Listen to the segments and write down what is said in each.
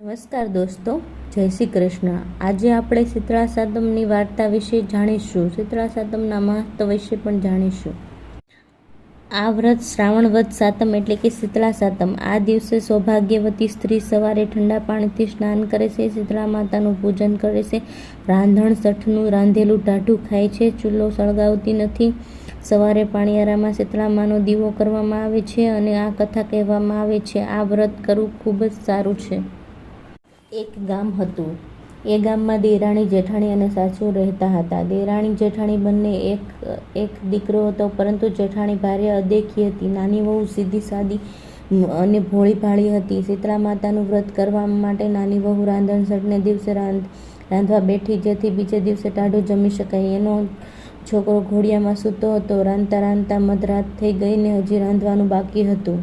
નમસ્કાર દોસ્તો, જય શ્રી કૃષ્ણ. આજે આપણે શીતળા સાતમની વાર્તા વિશે જાણીશું. શીતળા સાતમના મહત્વ વિશે પણ જાણીશું. આ વ્રત શ્રાવણ વદ સાતમ એટલે કે શીતળા સાતમ. આ દિવસે સૌભાગ્યવતી સ્ત્રી સવારે ઠંડા પાણીથી સ્નાન કરે છે, શીતળા માતાનું પૂજન કરે છે, રાંધણ સઠનું રાંધેલું ટાઢું ખાય છે, ચૂલો સળગાવતી નથી. સવારે પાણિયારામાં શીતળા માનો દીવો કરવામાં આવે છે અને આ કથા કહેવામાં આવે છે. આ વ્રત કરવું ખૂબ જ સારું છે. એક ગામ હતું. એ ગામમાં દેરાણી જેઠાણી અને સાસુ રહેતા હતા. દેરાણી જેઠાણી બંને એક દીકરો હતો, પરંતુ જેઠાણી ભારે અદેખી હતી. નાની વહુ સીધી સાદી અને ભોળી ભાળી હતી. શીતળા માતાનું વ્રત કરવા માટે નાની વહુ રાંધણસઠને દિવસે રાંધવા બેઠી, જેથી બીજે દિવસે ટાઢું જમી શકાય. એનો છોકરો ઘોડિયામાં સૂતો હતો. રાંધતા રાંધતા મધરાત થઈ ગઈ ને હજી રાંધવાનું બાકી હતું.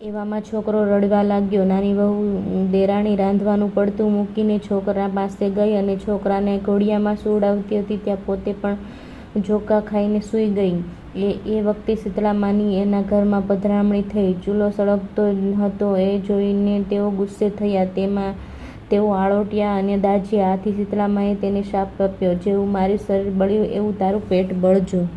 એવામાં છોકરો રડવા લાગ્યો. નાની વહુ દેરાણી રાંધવાનું પડતું મૂકીને છોકરા પાસે ગઈ અને છોકરાને ઘોડિયામાં સુવડાવતી હતી ત્યાં પોતે પણ ઝોકા ખાઈને સૂઈ ગઈ. એ વખતે શીતળા માની એના ઘરમાં પધરામણી થઈ. ચૂલો સળગતો હતો એ જોઈને તેઓ ગુસ્સે થયા. તેમાં તેઓ આળોટ્યા અને દાજ્યા. આથી શીતળા માએ તેને શાપ આપ્યો, જેવું મારું શરીર બળ્યું એવું તારું પેટ બળજો.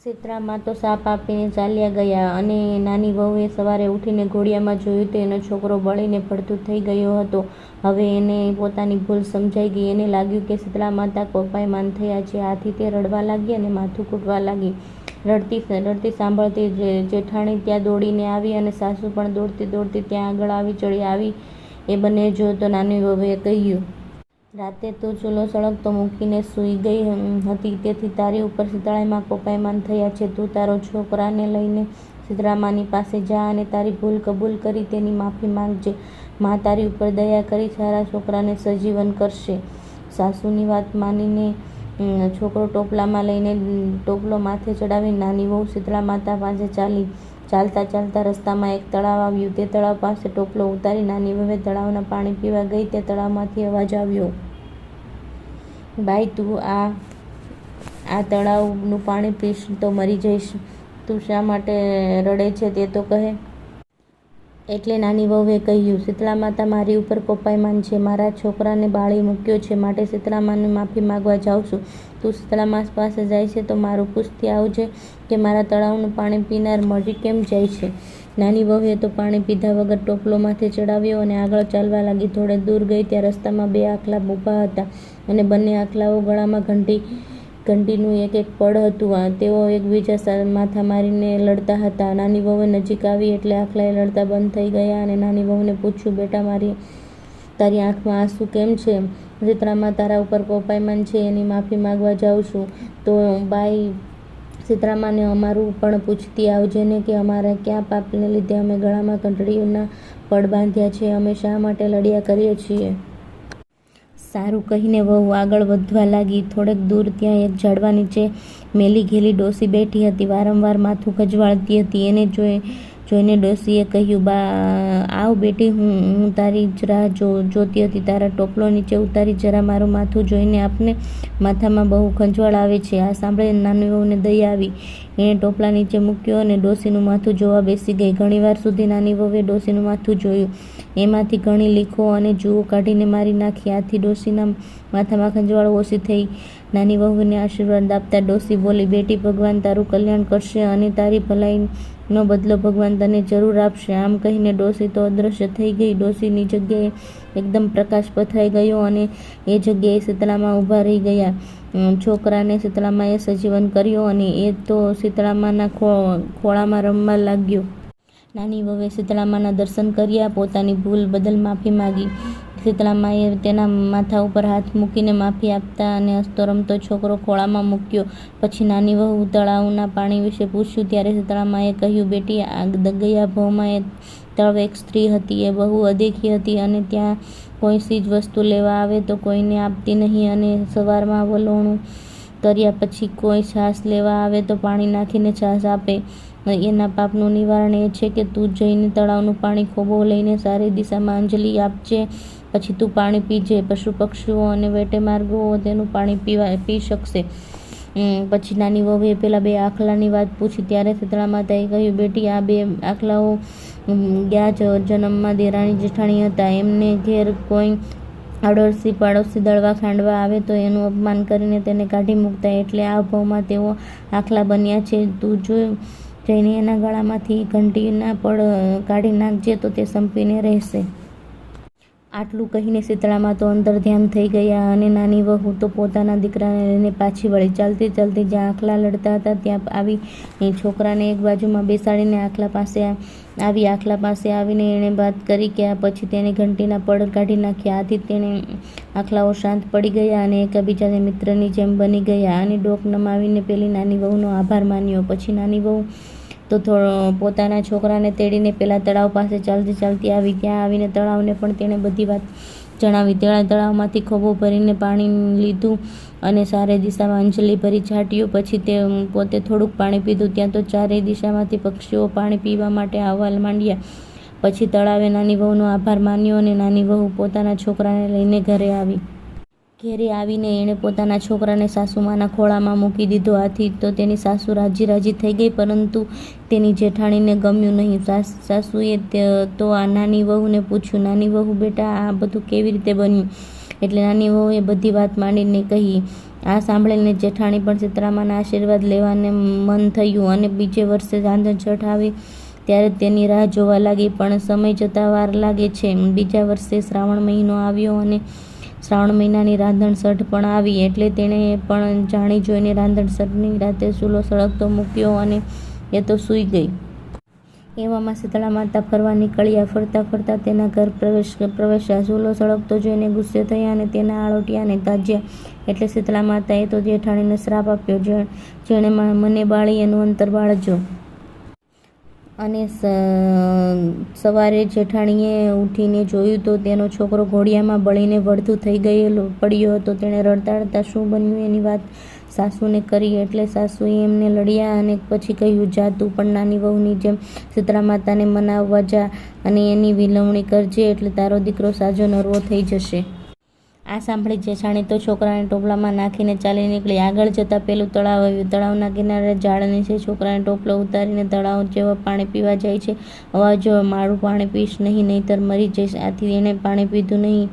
શીતળા મા તો શાપ આપીને ચાલ્યા ગયા અને નાની વહુએ સવારે ઉઠીને ઘોડિયામાં જોયું તો એનો છોકરો બળીને ભડથું થઈ ગયો હતો. હવે એને પોતાની ભૂલ સમજાઈ ગઈ. એને લાગ્યું કે શીતળા માતા કોપાયમાન થયા છે. આથી તે રડવા લાગી અને માથું કૂટવા લાગી. રડતી સાંભળતી જેઠાણી ત્યાં દોડીને આવી અને સાસુ પણ દોડતી દોડતી ત્યાં આગળ આવી ચડી. એ બંને જો તો નાની વહુએ કહ્યું, રાતે તું ચૂલો સળગતો મૂકીને સૂઈ ગઈ હતી, તેથી તારી ઉપર શીતળામાં કોપાયમાન થયા છે. તું તારો છોકરાને લઈને શીતળા માની પાસે જા અને તારી ભૂલ કબૂલ કરી તેની માફી માંગજે. મા તારી ઉપર દયા કરી સારા છોકરાને સજીવન કરશે. સાસુની વાત માનીને છોકરો ટોપલામાં લઈને ટોપલો માથે ચડાવી નાની વહુ શીતળા માતા પાસે ચાલી. ચાલતા ચાલતા રસ્તામાં એક તળાવ આવ્યું. તે તળાવ પાસે ટોપલો ઉતારી નાની વહુએ તળાવના પાણી પીવા ગઈ. તે તળાવમાંથી અવાજ આવ્યો, બાઈ, તું આ તળાવનું પાણી પીશ તો મરી જઈશ. તું શા માટે રડે છે તે તો કહે. એટલે નાની વહુએ કહ્યું, શીતળા માતા મારી ઉપર કોપાયમાન છે. મારા છોકરાને બાળી મૂક્યો છે, માટે શીતળા માની માફી માંગવા જાઉં છું. તું શીતળા મા પાસે જાય છે તો મારું પૂછતી આવજે કે મારા તળાવનું પાણી પીનાર મરી કેમ જાય છે. નાની વહુએ તો પાણી પીધા વગર ટોપલો માથે ચડાવ્યો અને આગળ ચાલવા લાગી. થોડે દૂર ગઈ ત્યાં રસ્તામાં બે આખલા ઊભા હતા અને બંને આખલાઓ ગળામાં ઘંટીનું એક પડ હતું. તેઓ એકબીજા માથા મારીને લડતા હતા. નાની વહુએ નજીક આવી એટલે આખલાએ લડતા બંધ થઈ ગયા અને નાની વહુને પૂછ્યું, બેટા, તારી આંખમાં આંસુ કેમ છે? શીતળા મા તારા ઉપર કોપાયમાન છે, એની માફી માંગવા જાઉં છું. તો બાઈ, શીતળા માને અમારું પણ પૂછતી આવજે ને કે અમારા ક્યાં પાપને લીધે અમે ગળામાં ઘંટડીના પડ બાંધ્યા છે, અમે શા માટે લડ્યા કરીએ છીએ. સારું કહીને વહુ આગળ વધવા લાગી. થોડેક દૂર ત્યાં એક ઝાડવા નીચે મેલી ઘેલી ડોસી બેઠી હતી. વારંવાર માથું ખંજવાળતી હતી. એને જોઈને ડોસીએ કહ્યું, બા, આવ બેટી, હું તારી જ રાહ જોતી હતી. તારા ટોપલો નીચે ઉતારી જરા મારું માથું જોઈને આપને, માથામાં બહુ ખંજવાળ આવે છે. આ સાંભળીને નાની વહુને દયા આવી. એણે ટોપલા નીચે મૂક્યો અને ડોસીનું માથું જોવા બેસી ગઈ. ઘણીવાર સુધી નાની વહુએ ડોસીનું માથું જોયું. એમાંથી ઘણી લીખો અને જુઓ કાઢીને મારી નાખી. આથી ડોસીના માથામાં ખંજવાળ ઓછી થઈ. નાની વહુને આશીર્વાદ આપતા ડોસી બોલી, બેટી, ભગવાન તારું કલ્યાણ કરશે અને તારી ભલાઈનો બદલો ભગવાન તને જરૂર આપશે. આમ કહીને ડોસી તો અદૃશ્ય થઈ ગઈ. ડોસીની જગ્યાએ એકદમ પ્રકાશ પથરાઈ ગયો અને એ જગ્યાએ શીતળા મા ઊભા રહી ગયા. છોકરાને શીતળા માએ સજીવન કર્યો અને એ તો શીતળા માના ખોળામાં રમવા લાગ્યો. નાની વહુએ શીતળા માના દર્શન કર્યા. પોતાની ભૂલ બદલ માફી માંગી. શીતળા માએ તેના માથા ઉપર હાથ મૂકીને માફી આપતા અને હસતો રમતો છોકરો ખોળામાં મૂક્યો. પછી નાની વહુ તળાવના પાણી વિશે પૂછ્યું ત્યારે શીતળા માએ કહ્યું, બેટી, ગયા ભવમાં તળાવ એક સ્ત્રી હતી. એ બહુ અદેખી હતી અને ત્યાં કોઈ ચીજ વસ્તુ લેવા આવે તો કોઈને આપતી નહીં અને સવારમાં વલોણું કર્યા પછી કોઈ છાશ લેવા આવે તો પાણી નાખીને છાશ આપે. એના પાપનું નિવારણ એ છે કે તું જઈને તળાવનું પાણી ખોબો લઈને સારી દિશામાં અંજલિ આપજે. પછી તું પાણી પીજે. પશુ પક્ષીઓ અને વેટે માર્ગો તેનું પાણી પી શકશે. પછી નાની વહુએ પેલા 2 આખલાની વાત પૂછી ત્યારે શીતળા માતાએ કહ્યું, બેટી આ 2 આખલાઓ ગયા જન્મમાં દેરાણી જેઠાણી હતા. એમને ઘેર કોઈ આડોશી પાડોશી દળવા ખાંડવા આવે તો એનું અપમાન કરીને તેને કાઢી મૂકતા, એટલે આ ભાવમાં તેઓ આખલા બન્યા છે. તું જઈને એના ગળામાંથી ઘંટીના પડ કાઢી નાખજે તો તે સંપીને રહેશે. આટલું કહીને શીતળામાં તો અંદર ધ્યાન થઈ ગયા અને નાની વહુ તો પોતાના દીકરાને લઈને પાછી વળી. ચાલતી ચાલતી જ્યાં આખલા લડતા હતા ત્યાં આવી છોકરાને એક બાજુમાં બેસાડીને આખલા પાસે આવીને એણે વાત કરી કે આ પછી તેને ઘંટીના પડ કાઢી નાખ્યા. આથી તેણે આખલાઓ શાંત પડી ગયા અને એકબીજાને મિત્રની જેમ બની ગયા અને ડોક નમાવીને પેલી નાની વહુનો આભાર માન્યો. પછી નાની વહુ તો પોતાના છોકરાને તેડીને પેલા તળાવ પાસે ચાલતી આવી. ત્યાં આવીને તળાવને પણ તેણે બધી વાત જણાવી. તેણે તળાવમાંથી ખોબો ભરીને પાણી લીધું અને ચારે દિશામાં અંજલિ ભરી છાંટ્યું. પછી તે પોતે થોડુંક પાણી પીધું. ત્યાં તો ચારેય દિશામાંથી પક્ષીઓ પાણી પીવા માટે આવવા માંડ્યા. પછી તળાવે નાની વહુનો આભાર માન્યો અને નાની વહુ પોતાના છોકરાને લઈને ઘરે આવી. ઘેરે આવીને એણે પોતાના છોકરાને સાસુમાના ખોળામાં મૂકી દીધો. આથી તો તેની સાસુ રાજી થઈ ગઈ, પરંતુ તેની જેઠાણીને ગમ્યું નહીં. સાસુએ તો આ નાની વહુને પૂછ્યું, નાની વહુ બેટા આ બધું કેવી રીતે બન્યું? એટલે નાની વહુએ બધી વાત માંડીને કહી. આ સાંભળીને જેઠાણી પણ શીતળામાના આશીર્વાદ લેવાને મન થયું અને બીજે વર્ષે રાંધણ છઠ આવી ત્યારે તેની રાહ જોવા લાગી. પણ સમય જતાં વાર લાગે છે. બીજા વર્ષે શ્રાવણ મહિનો આવ્યો અને શ્રાવણ મહિનાની રાંધણસઠ પણ આવી. એટલે તેણે પણ જાણી જોઈને રાંધણસઠની રાતે ચૂલો સળગતો મૂક્યો અને એ તો સૂઈ ગઈ. એવામાં શીતળા માતા ફરવા નીકળ્યા. ફરતા ફરતા તેના ઘર પ્રવેશ્યા. ચૂલો સળગતો જોઈને ગુસ્સે થયા અને તેના આળોટિયા અને તાજ્યા. એટલે શીતળા માતાએ તો જેઠાણીને શ્રાપ આપ્યો, જેણે મને બાળી એનું અંતર બાળજો. અને સવારે જેઠાણીએ ઉઠીને જોયું તો તેનો છોકરો ઘોડિયામાં બળીને વળતું થઈ પડ્યો હતો. તેણે રડતા રડતા શું બન્યું એની વાત સાસુને કરી. એટલે સાસુએ એમને લડ્યા અને પછી કહ્યું, જા તું પણ નાની વહુની જેમ શીતળા માતાને મનાવવા જા અને એની વિલવણી કરજે, એટલે તારો દીકરો સાજો નરવો થઈ જશે. આ સાંભળી જેઠાણી તો છોકરાને ટોપલામાં નાખીને ચાલી નીકળી. આગળ જતાં પેલું તળાવ આવ્યું. તળાવના કિનારે ઝાડ નીચે છોકરાને ટોપલો ઉતારીને તળાવ જેવા પાણી પીવા જાય છે. અવાજો, મારું પાણી પીશ નહીં, નહીંતર મરી જઈશ. આથી એણે પાણી પીધું નહીં.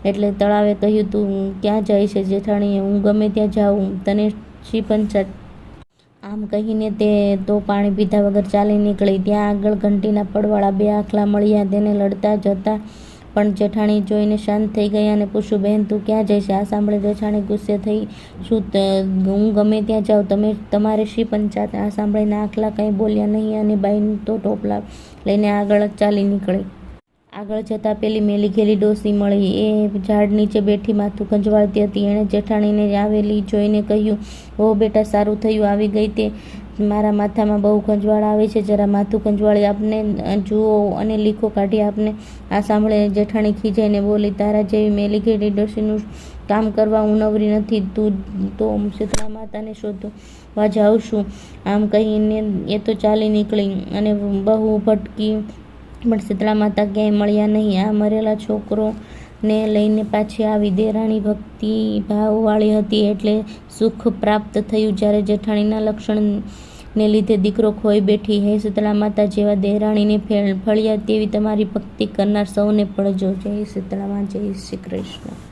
એટલે તળાવે કહ્યું, તું ક્યાં જાય છે જેઠાણીએ? હું ગમે ત્યાં જાઉં, તને શી પંચાયત? આમ કહીને તે તો પાણી પીધા વગર ચાલી નીકળી. ત્યાં આગળ ઘંટીના પડવાળા 2 આખલા મળ્યા. તેને લડતા જતા પણ જેઠાણી જોઈને શાંત થઈ ગયા અને પૂછ્યું, બહેન તું ક્યાં જાય છે? આ સાંભળી જેઠાણી ગુસ્સે થઈ, શું હું ગમે ત્યાં જાઉં, તમારે શી પંચાયત? આ સાંભળીને આખલા કંઈ બોલ્યા નહીં અને બાઈ તો ટોપલા લઈને આગળ ચાલી નીકળી. આગળ જતાં પેલી મેલી ઘેલી ડોસી મળી. એ ઝાડ નીચે બેઠી માથું ખંજવાળતી હતી. એણે જેઠાણીને આવેલી જોઈને કહ્યું, હો બેટા સારું થયું આવી ગઈ તે. મારા માથામાં બહુ ખંજવાળ આવે છે, જરા માથું ખંજવાળી આપને જુઓ અને લીખો કાઢી આપને. આ સાંભળીને જેઠાણી ખીજાઈને બોલી, તારા જેવી મેલી ઘેડી ડોસીનું કામ કરવા હું નવરી નથી. તું તો શીતળા માતાને શોધવા જાઉં છું. આમ કહીને એ તો ચાલી નીકળી અને બહુ ભટકી પણ શીતળા માતા ક્યાંય મળ્યા નહીં. આ મરેલા છોકરોને લઈને પાછી આવી. દેરાણી ભક્તિ ભાવવાળી હતી એટલે સુખ પ્રાપ્ત થયું. જ્યારે જેઠાણીના લક્ષણને લીધે દીકરો ખોઈ બેઠી. હે શીતળા માતા, જેવા દેરાણીને ફળ્યા તેવી તમારી ભક્તિ કરનાર સૌને પડજો. જય શીતળામાં, જય શ્રી કૃષ્ણ.